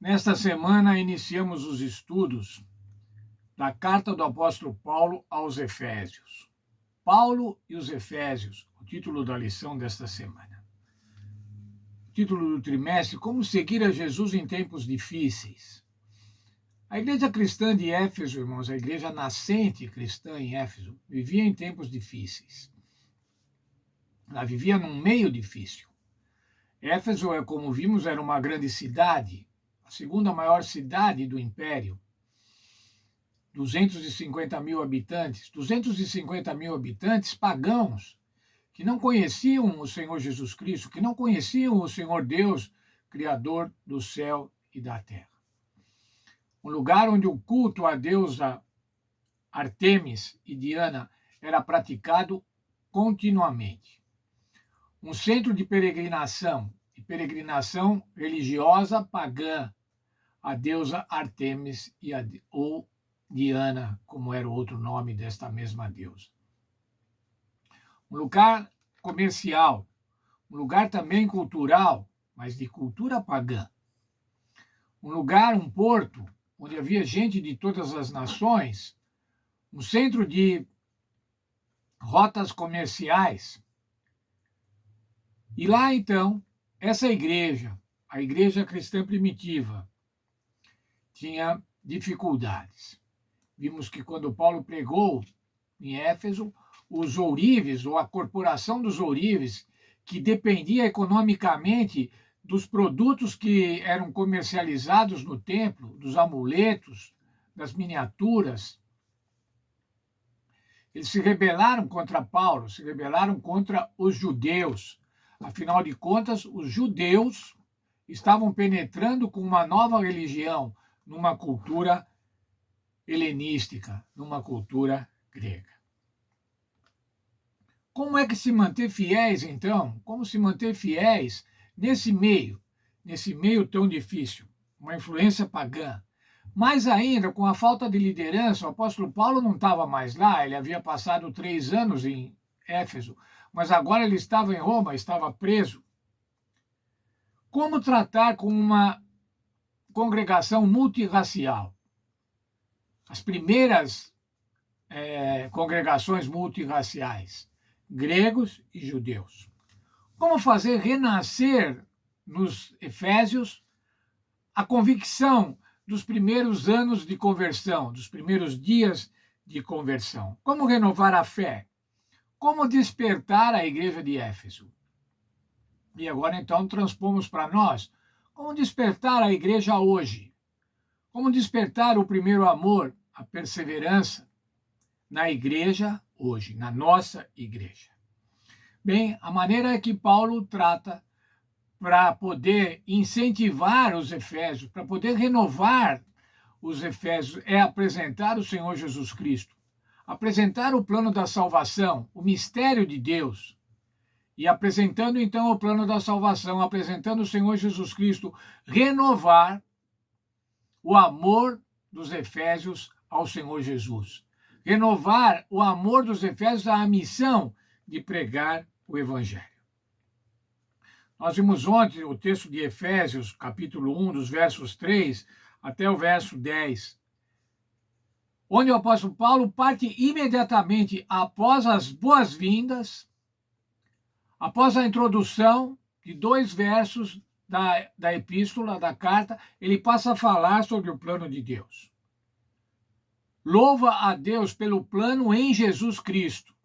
Nesta semana, iniciamos os estudos da carta do apóstolo Paulo aos Efésios. Paulo e os Efésios, o título da lição desta semana. O título do trimestre: Como seguir a Jesus em tempos difíceis. A igreja cristã de Éfeso, irmãos, a igreja nascente cristã em Éfeso, vivia em tempos difíceis. Ela vivia num meio difícil. Éfeso, como vimos, era uma grande cidade, a segunda maior cidade do império. 250 mil habitantes, 250 mil habitantes pagãos, que não conheciam o Senhor Jesus Cristo, que não conheciam o Senhor Deus, Criador do céu e da terra. Um lugar onde o culto à deusa Artemis e Diana era praticado continuamente. Um centro de peregrinação religiosa pagã, a deusa Artemis ou Diana, como era o outro nome desta mesma deusa. Um lugar comercial, um lugar também cultural, mas de cultura pagã. Um lugar, um porto, onde havia gente de todas as nações, um centro de rotas comerciais. E lá, então, essa igreja, a igreja cristã primitiva, tinha dificuldades. Vimos que quando Paulo pregou em Éfeso, os ourives, ou a corporação dos ourives, que dependia economicamente dos produtos que eram comercializados no templo, dos amuletos, das miniaturas, eles se rebelaram contra Paulo, se rebelaram contra os judeus. Afinal de contas, os judeus estavam penetrando com uma nova religião numa cultura helenística, numa cultura grega. Como é que se manter fiéis, então? Como se manter fiéis nesse meio tão difícil, uma influência pagã? Mais ainda, com a falta de liderança, o apóstolo Paulo não estava mais lá, ele havia passado 3 anos em Éfeso, mas agora ele estava em Roma, estava preso. Como tratar com uma congregação multirracial? As primeiras congregações multirraciais, gregos e judeus. Como fazer renascer nos Efésios a convicção dos primeiros anos de conversão, dos primeiros dias de conversão? Como renovar a fé? Como despertar a igreja de Éfeso? E agora, então, transpomos para nós. Como despertar a igreja hoje? Como despertar o primeiro amor, a perseverança na igreja hoje, na nossa igreja? Bem, a maneira que Paulo trata para poder incentivar os Efésios, para poder renovar os Efésios, é apresentar o Senhor Jesus Cristo, apresentar o plano da salvação, o mistério de Deus. E apresentando então o plano da salvação, apresentando o Senhor Jesus Cristo, renovar o amor dos Efésios ao Senhor Jesus. Renovar o amor dos Efésios à missão de pregar o Evangelho. Nós vimos ontem o texto de Efésios, capítulo 1, dos versos 3 até o verso 10, onde o apóstolo Paulo parte imediatamente após as boas-vindas, após a introdução de 2 versos da epístola, da carta, ele passa a falar sobre o plano de Deus. Louva a Deus pelo plano em Jesus Cristo.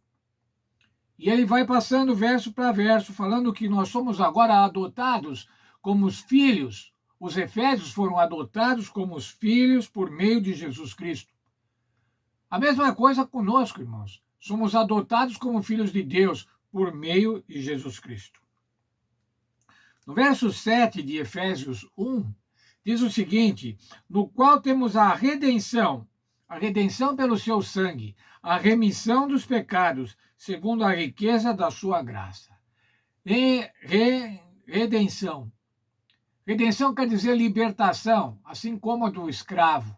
E ele vai passando verso para verso, falando que nós somos agora adotados como os filhos. Os Efésios foram adotados como os filhos por meio de Jesus Cristo. A mesma coisa conosco, irmãos. Somos adotados como filhos de Deus por meio de Jesus Cristo. No verso 7 de Efésios 1, diz o seguinte: no qual temos a redenção pelo seu sangue, a remissão dos pecados, segundo a riqueza da sua graça. Redenção. Redenção quer dizer libertação, assim como a do escravo.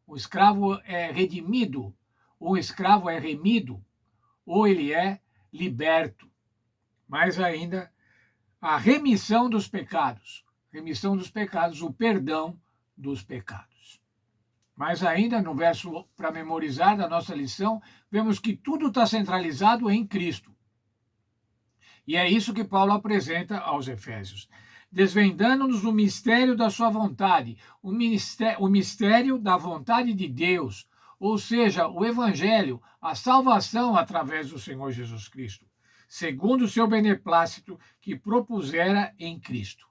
O escravo é redimido, ou o escravo é remido, ou ele é liberto. Mais ainda, a remissão dos pecados. remissão dos pecados, o perdão dos pecados. Mas ainda no verso para memorizar da nossa lição, vemos que tudo está centralizado em Cristo. E é isso que Paulo apresenta aos Efésios, desvendando-nos o mistério da sua vontade, o mistério da vontade de Deus, ou seja, o Evangelho, a salvação através do Senhor Jesus Cristo, segundo o seu beneplácito que propusera em Cristo.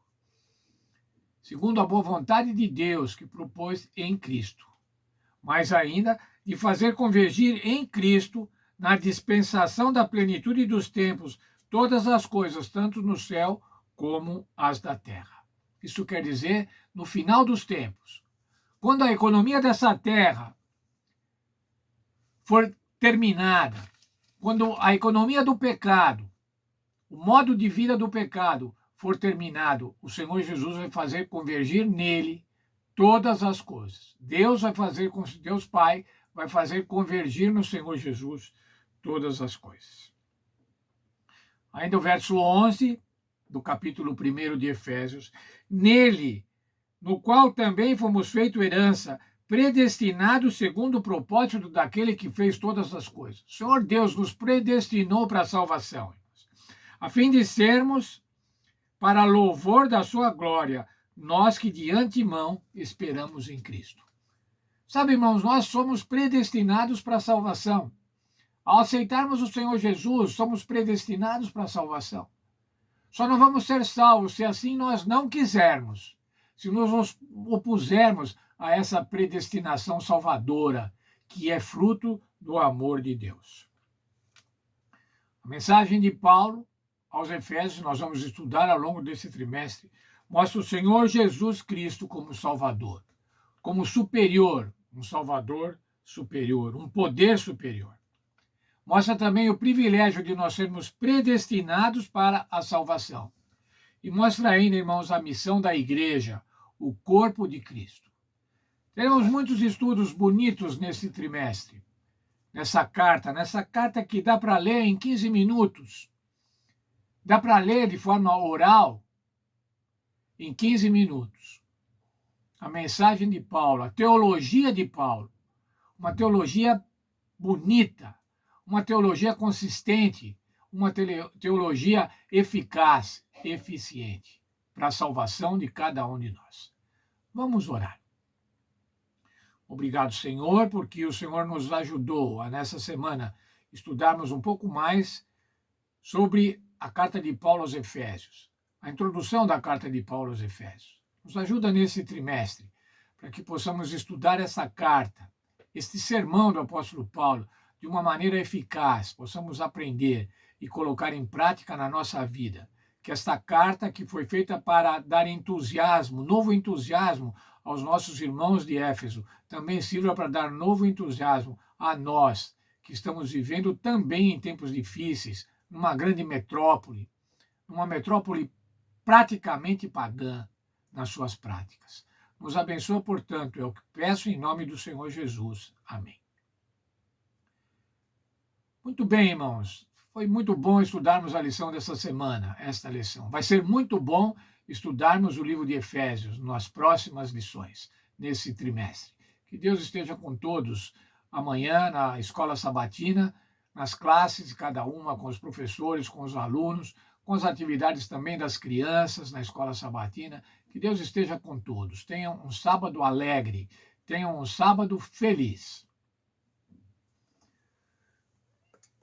Segundo a boa vontade de Deus que propôs em Cristo. Mas ainda de fazer convergir em Cristo, na dispensação da plenitude dos tempos, todas as coisas, tanto no céu como as da terra. Isso quer dizer, no final dos tempos, quando a economia dessa terra for terminada, quando a economia do pecado, o modo de vida do pecado for terminado, o Senhor Jesus vai fazer convergir nele todas as coisas. Deus Pai vai fazer convergir no Senhor Jesus todas as coisas. Ainda o verso 11 do capítulo 1 de Efésios, nele, no qual também fomos feito herança, predestinados segundo o propósito daquele que fez todas as coisas. O Senhor Deus nos predestinou para a salvação, a fim de sermos para louvor da sua glória, nós que de antemão esperamos em Cristo. Sabe, irmãos, nós somos predestinados para a salvação. Ao aceitarmos o Senhor Jesus, somos predestinados para a salvação. Só não vamos ser salvos se assim nós não quisermos, se nos opusermos a essa predestinação salvadora, que é fruto do amor de Deus. A mensagem de Paulo aos Efésios, nós vamos estudar ao longo desse trimestre, mostra o Senhor Jesus Cristo como Salvador, como superior, um Salvador superior, um poder superior. Mostra também o privilégio de nós sermos predestinados para a salvação. E mostra ainda, irmãos, a missão da igreja, o corpo de Cristo. Teremos muitos estudos bonitos nesse trimestre, nessa carta que dá para ler em 15 minutos. Dá para ler de forma oral em 15 minutos. A mensagem de Paulo, a teologia de Paulo, uma teologia bonita, uma teologia consistente, uma teologia eficaz, eficiente para a salvação de cada um de nós. Vamos orar. Obrigado, Senhor, porque o Senhor nos ajudou a, nessa semana, estudarmos um pouco mais sobre a carta de Paulo aos Efésios, a introdução da carta de Paulo aos Efésios. Nos ajuda nesse trimestre, para que possamos estudar essa carta, este sermão do apóstolo Paulo, de uma maneira eficaz, possamos aprender e colocar em prática na nossa vida. Que esta carta, que foi feita para dar entusiasmo, novo entusiasmo aos nossos irmãos de Éfeso, também sirva para dar novo entusiasmo a nós, que estamos vivendo também em tempos difíceis, numa grande metrópole, numa metrópole praticamente pagã nas suas práticas. Nos abençoa, portanto, eu peço em nome do Senhor Jesus. Amém. Muito bem, irmãos. Foi muito bom estudarmos a lição dessa semana, esta lição. Vai ser muito bom estudarmos o livro de Efésios nas próximas lições, nesse trimestre. Que Deus esteja com todos amanhã na escola sabatina, nas classes de cada uma, com os professores, com os alunos, com as atividades também das crianças na escola sabatina. Que Deus esteja com todos. Tenham um sábado alegre, tenham um sábado feliz.